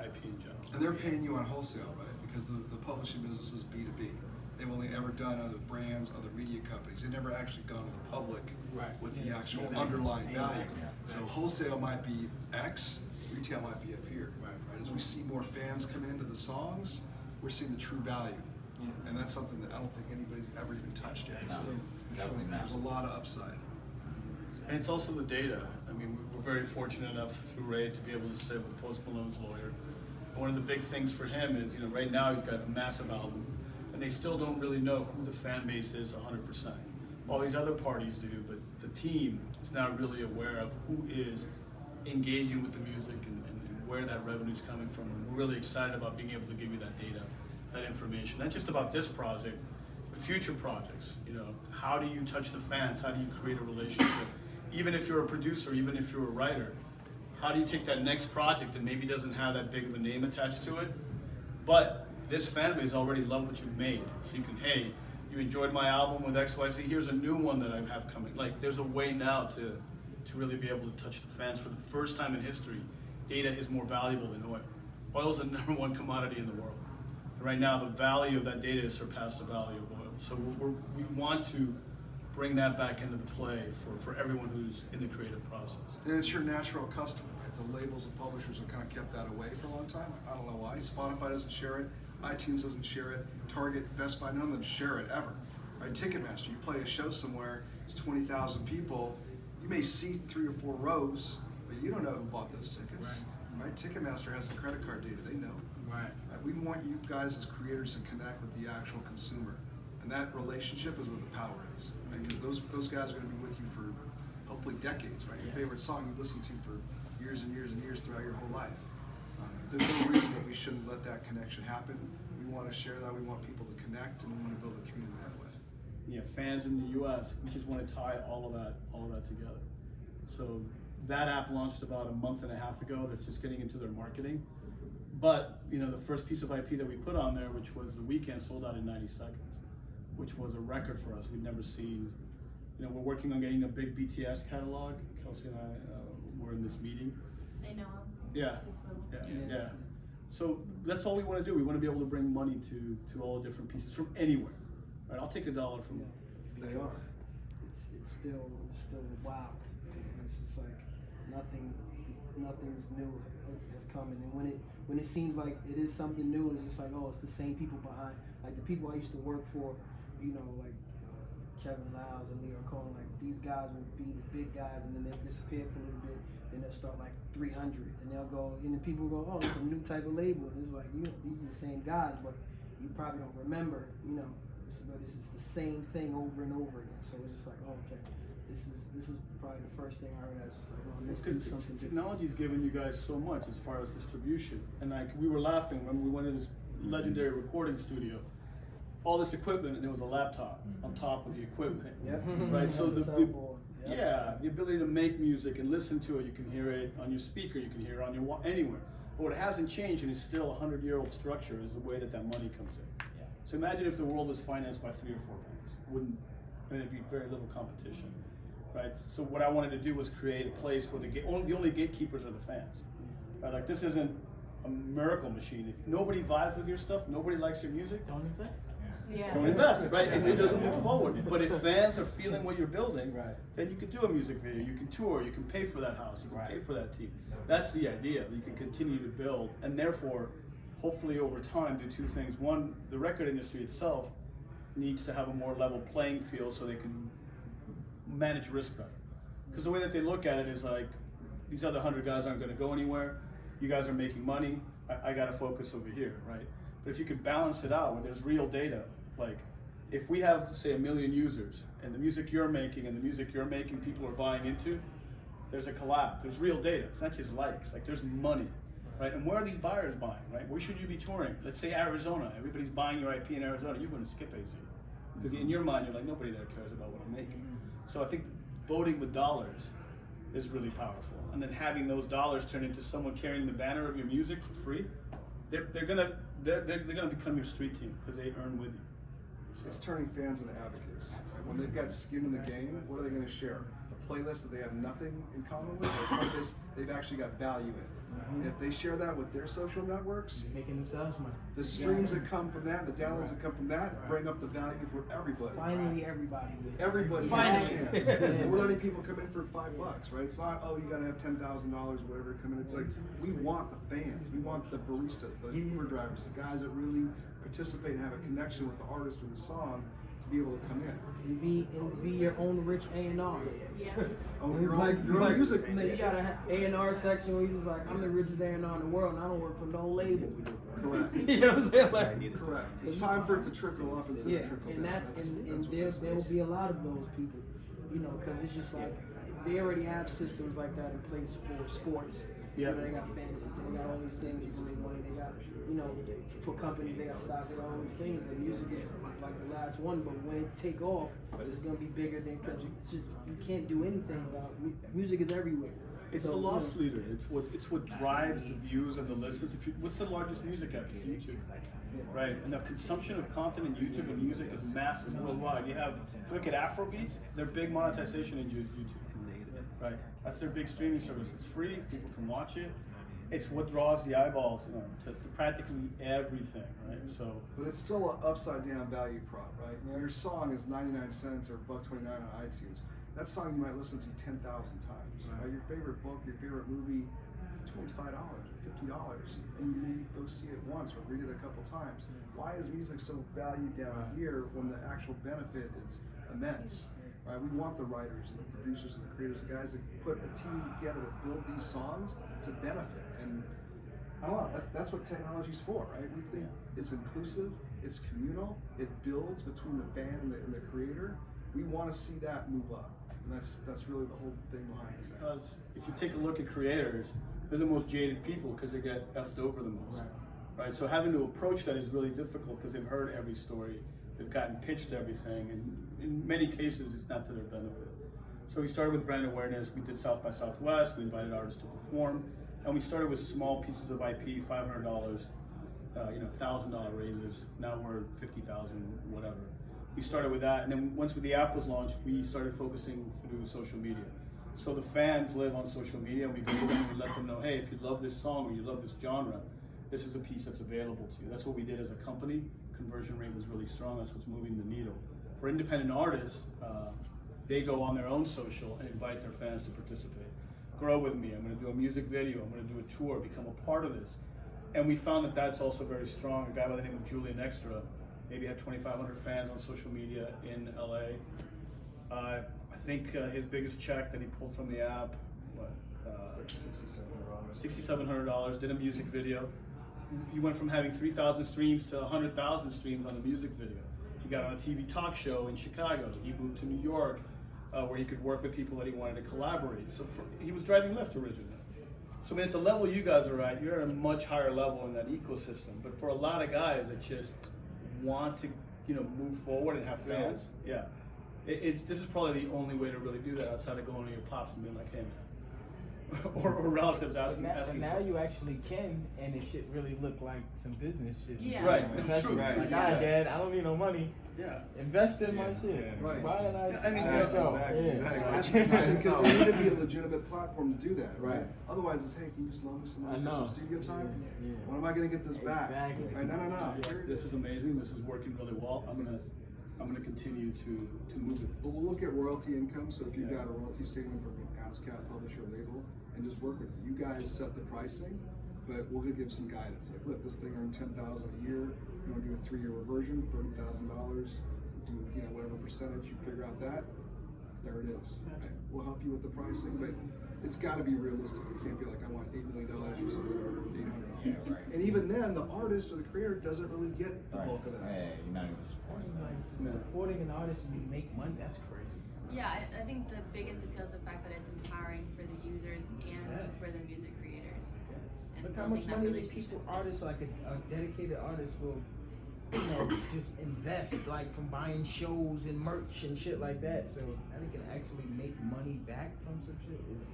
IP in general. And they're paying you on wholesale, right? Because the publishing business is B2B. They've only ever done other brands, other media companies. They've never actually gone to the public with the actual underlying value. So wholesale might be X, retail might be up here. Right? As we see more fans come into the songs, we're seeing the true value. And that's something that I don't think anybody's ever even touched yet. So there's a lot of upside. And it's also the data. I mean, we're very fortunate enough through Ray to be able to sit with Post Malone's lawyer. One of the big things for him is, right now he's got a massive album, and they still don't really know who the fan base is 100%. All these other parties do, but the team is now really aware of who is engaging with the music and where that revenue is coming from. And we're really excited about being able to give you that data, that information. Not just about this project, but future projects. How do you touch the fans? How do you create a relationship? Even if you're a producer, even if you're a writer, how do you take that next project that maybe doesn't have that big of a name attached to it, but this fan base already loved what you made, so you can, hey, you enjoyed my album with XYZ, here's a new one that I have coming. Like, there's a way now to really be able to touch the fans. For the first time in history, data is more valuable than oil. Oil is the #1 commodity in the world. And right now, the value of that data has surpassed the value of oil. So we want to bring that back into the play for everyone who's in the creative process. And it's your natural customer, right? The labels and publishers have kind of kept that away for a long time. I don't know why. Spotify doesn't share it. iTunes doesn't share it. Target, Best Buy, none of them share it ever. Right? Ticketmaster, you play a show somewhere, it's 20,000 people. You may see 3 or 4 rows, but you don't know who bought those tickets. Right? Ticketmaster has the credit card data. They know. Right. We want you guys as creators to connect with the actual consumer. And that relationship is where the power is. Right? Because those guys are going to be with you for hopefully decades, right? Your favorite song you listen to for years and years and years throughout your whole life. There's no reason that we shouldn't let that connection happen. We want to share that. We want people to connect, and we want to build a community that way. Yeah, fans in the U.S. We just want to tie all of that together. So that app launched about a month and a half ago. That's just getting into their marketing. But the first piece of IP that we put on there, which was The Weeknd, sold out in 90 seconds, which was a record for us. We'd never seen. We're working on getting a big BTS catalog. Kelsey and I were in this meeting. I know him. Yeah. So that's all we want to do. We want to be able to bring money to all the different pieces from anywhere. Right? I'll take $1 from them. They are. It's still wild. It's just like nothing's new has come, and when it seems like it is something new, it's just like, oh, it's the same people behind. Like the people I used to work for, like Kevin Lyles and Leo Cohen, like these guys would be the big guys, and then they'll disappear for a little bit, then they'll start like 300, and they'll go, and then people go, oh, it's a new type of label, and it's like, these are the same guys, but you probably don't remember, but this is the same thing over and over again. So it's just like, oh, okay, this is probably the first thing I heard. I was just like, well, let's do something. Technology's given you guys so much as far as distribution, and like we were laughing when we went to this legendary recording studio. All this equipment, and there was a laptop on top of the equipment. Yep. Right. So the Yep. the ability to make music and listen to it. You can hear it on your speaker. You can hear it on your anywhere. But what hasn't changed, and is still a 100-year-old structure, is the way that money comes in. Yeah. So imagine if the world was financed by 3 or 4 banks. There'd be very little competition, right? So what I wanted to do was create a place where the only gatekeepers are the fans. Right? Like, this isn't a miracle machine. If nobody vibes with your stuff, nobody likes your music, Don't invest. Yeah. don't invest, right? It doesn't move forward. But if fans are feeling what you're building, Right. then you can do a music video, you can tour, you can pay for that house, you can pay for that team. That's the idea. You can continue to build, and therefore, hopefully over time, do 2 things. One, the record industry itself needs to have a more level playing field so they can manage risk better. Because the way that they look at it is like, these other 100 guys aren't going to go anywhere. You guys are making money. I got to focus over here, right? But if you could balance it out where there's real data, like if we have, say, 1 million users, and the music you're making and the music you're making people are buying into, there's a collab. There's real data. It's not just likes. Like, there's money, right? And where are these buyers buying, right? Where should you be touring? Let's say Arizona. Everybody's buying your IP in Arizona. You wouldn't skip AZ. Because in your mind, you're like, nobody there cares about what I'm making. So I think voting with dollars is really powerful. And then having those dollars turn into someone carrying the banner of your music for free, they're gonna become your street team because they earn with you. It's turning fans into advocates. When they've got skin in the game, what are they going to share? A playlist that they have nothing in common with, or a playlist they've actually got value in. And if they share that with their social networks, Making themselves money. the streams that come from that, the downloads that come from that, bring up the value for everybody. Finally, everybody wins. Everybody Finally. has a chance. And we're letting people come in for $5, right? It's not, oh, you gotta have $10,000 or whatever to come in. It's like, we want the fans, we want the baristas, the Uber drivers, the guys that really participate and have a connection with the artist or the song to be able to come in. And be your own rich A&R. Own your Like, own music. you got an A&R section where he's just like, I'm the richest A&R in the world and I don't work for no label. Correct. You know what I'm saying? Like, Correct. It's time for it to trickle up instead of trickle and down. and there will be a lot of those people, you know, because it's just like they already have systems like that in place for sports. Yeah. You know, they got fantasy, they got all these things you can make money. They got, you know, for companies they got stock, they got all these things. The music is like the last one, but when it take off, it's gonna be bigger than because it's just you can't do anything without music is everywhere. It's So, the you loss know, leader. It's what drives the views and the listens. What's the largest music app? It's YouTube, right? And the consumption of content in YouTube and music is massive worldwide. You have, if you look at Afrobeats, their big monetization engine is YouTube, right? That's their big streaming service. It's free. People can watch it. It's what draws the eyeballs, you know, to practically everything, right? So, But it's still an upside down value prop, right? You know, your song is 99 cents or $1.29 on iTunes. That song you might listen to 10,000 times. Right? Your favorite book, your favorite movie is $25 or $50, and you maybe go see it once or read it a couple times. Why is music so valued down here when the actual benefit is immense? Right? We want the writers and the producers and the creators, the guys that put a team together to build these songs to benefit. And I don't know, that's what technology's for, right? We think it's inclusive, it's communal, it builds between the fan and the creator. We want to see that move up. And that's really the whole thing behind this. because if you take a look at creators, they're the most jaded people because they get effed over the most, right? So having to approach that is really difficult because they've heard every story, they've gotten pitched everything, and in many cases it's not to their benefit. So we started with brand awareness. We did South by Southwest. We invited artists to perform, and we started with small pieces of IP, $500, $1,000 raises. Now we're 50,000, whatever. We started with that, and then once the app was launched, we started focusing through social media. So the fans live on social media, and we go to them and we let them know, hey, if you love this song or you love this genre, this is a piece that's available to you. That's what we did as a company. Conversion rate was really strong. That's what's moving the needle. For independent artists, they go on their own social and invite their fans to participate. Grow with me. I'm going to do a music video. I'm going to do a tour. Become a part of this. And we found that that's also very strong. A guy by the name of Julian Extra maybe had 2,500 fans on social media in LA. I think his biggest check that he pulled from the app, $6,700. Did a music video. He went from having 3,000 streams to 100,000 streams on the music video. He got on a TV talk show in Chicago. He moved to New York, where he could work with people that he wanted to collaborate. So he was driving Lyft originally. So I mean, at the level you guys are at, you're at a much higher level in that ecosystem. But for a lot of guys that just want to, move forward and have fans, this is probably the only way to really do that outside of going to your pops and being like, hey man, or relatives asking. But now you actually can, and it should really look like some business shit. Yeah. Right. Investment. True. Like, Right. all right, Dad, I don't need no money. Yeah. Invest in my shit. Right. Buy a nice. Yeah, I mean, Because there need to be a legitimate platform to do that, right? Otherwise, it's, hey, can you just loan me some money for some studio time? Yeah. When am I going to get this back? Exactly. Right? No. This is amazing. This is working really well. I'm gonna continue to move it. But we'll look at royalty income. So if you've got a royalty statement from an ASCAP publisher label, and just work with it. You guys set the pricing, but we'll give some guidance. Like, look, this thing earned $10,000 a year. You want to do a 3-year reversion, $30,000. Do whatever percentage you figure out that. There it is. Right? We'll help you with the pricing, but it's got to be realistic. It can't be like I want $8 million for something or $800. Yeah, right. And even then, the artist or the creator doesn't really get the bulk of that. Yeah, you're not even supporting Like, supporting an artist and you make money, that's crazy. Yeah, I think the biggest appeal is the fact that it's empowering for the users and for the music creators. And Look how much building that money these relationship. people, artists, like a dedicated artist will, just invest, like from buying shows and merch and shit like that. So how they can actually make money back from some shit is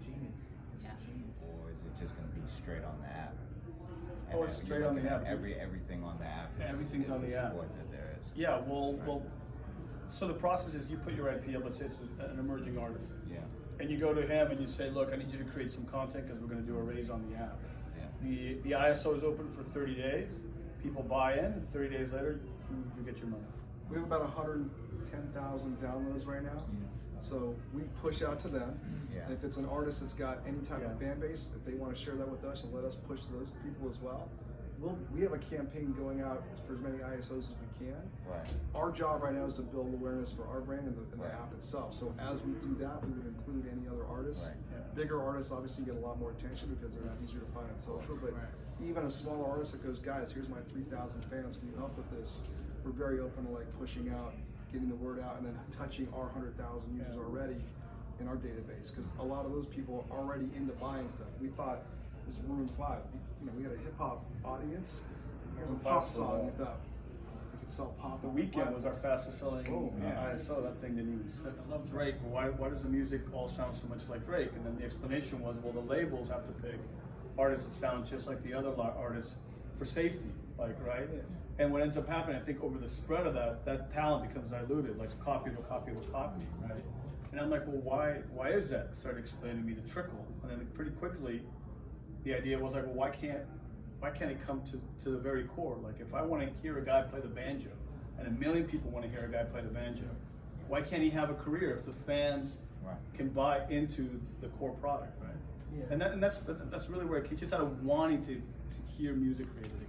genius. Yeah. Genius. or is it just gonna be straight on the app? Oh, it's straight on the app. Everything on the app. Everything's on the app. Support that there is. Yeah, well, So the process is you put your IP up, let's say it's an emerging artist. Yeah. And you go to him and you say, look, I need you to create some content because we're going to do a raise on the app. Yeah. The ISO is open for 30 days. People buy in, and 30 days later, you get your money. We have about 110,000 downloads right now. So we push out to them. Yeah. And if it's an artist that's got any type of Yeah. fan base, if they want to share that with us and let us push those people as well, we have a campaign going out for as many ISOs as we can. Right. Our job right now is to build awareness for our brand and the Right. app itself. So as we do that, we would include any other artists. Right. Yeah. Bigger artists obviously get a lot more attention because they're easier to find on social, but even a smaller artist that goes, guys, here's my 3,000 fans, can you help with this? We're very open to like pushing out, getting the word out, and then touching our 100,000 users already in our database, because a lot of those people are already into buying stuff. We thought this was Maroon 5, we had a hip hop audience. Here's a Maroon pop 5's song. so We thought we could sell pop. The Weeknd was our fastest selling Oh, man. ISO. That thing didn't even sit. I love Drake, but why does the music all sound so much like Drake? And then the explanation was, well, the labels have to pick artists that sound just like the other artists for safety, like, right? Yeah. And what ends up happening, I think, over the spread of that talent becomes diluted, like a copy of a copy of a copy, right? And I'm like, well, why is that? Started explaining to me the trickle, and then pretty quickly, the idea was like, well, why can't it come to the very core? Like, if I want to hear a guy play the banjo, and a million people want to hear a guy play the banjo, why can't he have a career if the fans Right. can buy into the core product, right? Yeah. And that's really where it came, just out of wanting to hear music created again.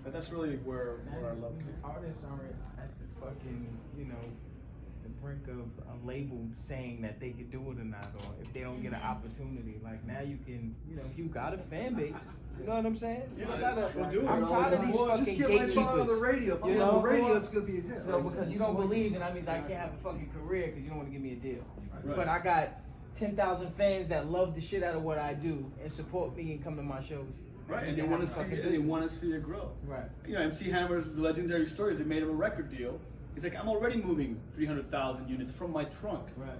But that's really where I love Music it. artists aren't at the fucking, the brink of a label saying that they could do it or not, or if they don't get an opportunity. Like now you can, if you got a fan base, you know what I'm saying? Yeah, You gotta- we'll do it. I'm tired of these Well, fucking just get my song on the gatekeepers. radio. If I'm You on know? the radio, it's gonna be a hit. So because you don't believe, then that means I can't have a fucking career because you don't want to give me a deal. Right. But I got 10,000 fans that love the shit out of what I do and support me and come to my shows. Right, and they they want to have a see fucking it, and they business. want to see it grow. Right. MC Hammer's legendary stories. They made him a record deal. He's like, I'm already moving 300,000 units from my trunk. Right.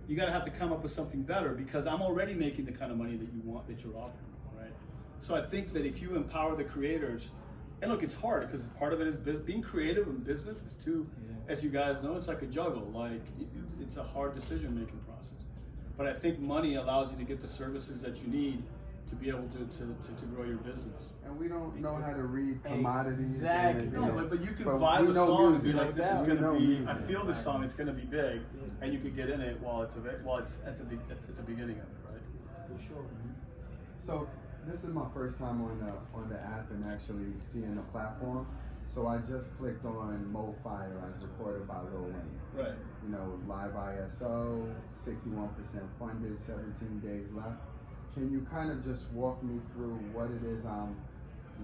You got to have to come up with something better because I'm already making the kind of money that you want, that you're offering, right? So I think that if you empower the creators, and look, it's hard because part of it is being creative in business is too, as you guys know, it's like a juggle. Like it's a hard decision-making process. But I think money allows you to get the services that you need to be able to grow your business. And we don't know how to read commodities. Exactly. And, No, but you can but vibe we a know song and be music. like, this is We gonna know be. music. I feel this song. It's gonna be big, and you could get in it while it's at the beginning of it, right? For sure. So this is my first time on the app and actually seeing the platform. So I just clicked on Mo Fire as recorded by Lil Wayne. Right. Live ISO, 61% funded, 17 days left. Can you kind of just walk me through what it is I'm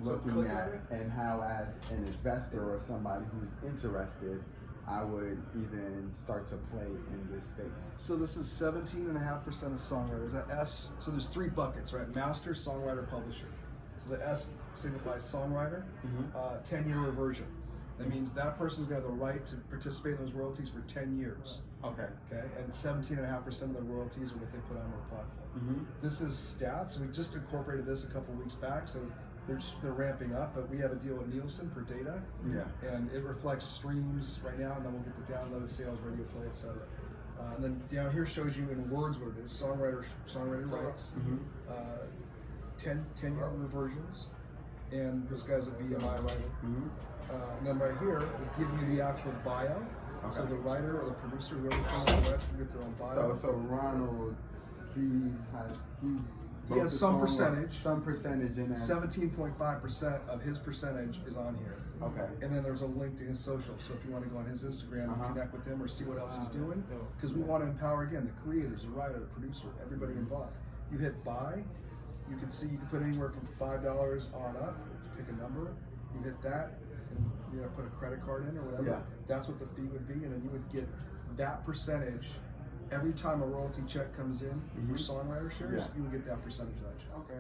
looking click at on it? and how, as an investor or somebody who's interested, I would even start to play in this space? So this is 17.5% of songwriters. That S, so there's three buckets, right? Master, songwriter, publisher. So the S signifies songwriter, 10-year reversion. That means that person's got the right to participate in those royalties for 10 years. Okay. Okay, and 17.5% of the royalties are what they put on our platform. This is stats. We just incorporated this a couple weeks back, so they're ramping up. But we have a deal with Nielsen for data, and it reflects streams right now, and then we'll get the download, sales, radio play, etc. And then down here shows you in words what it is: songwriter rights, 10-year reversions, and this guy's a BMI writer. And then right here, we give you the actual bio. So the writer or the producer, whoever comes on the West, will get their own bio. So Ronald, he He has some percentage. Some percentage in that. 17.5% of his percentage is on here. Okay. And then there's a link to his social. So if you want to go on his Instagram and connect with him or see what else he's doing, because we want to empower again the creators, the writer, the producer, everybody involved. You hit buy, you can see you can put anywhere from $5 on up. Pick a number. You hit that, and put a credit card in or whatever. Yeah. That's what the fee would be, and then you would get that percentage. Every time a royalty check comes in for songwriter shares, you would get that percentage of that check. Okay.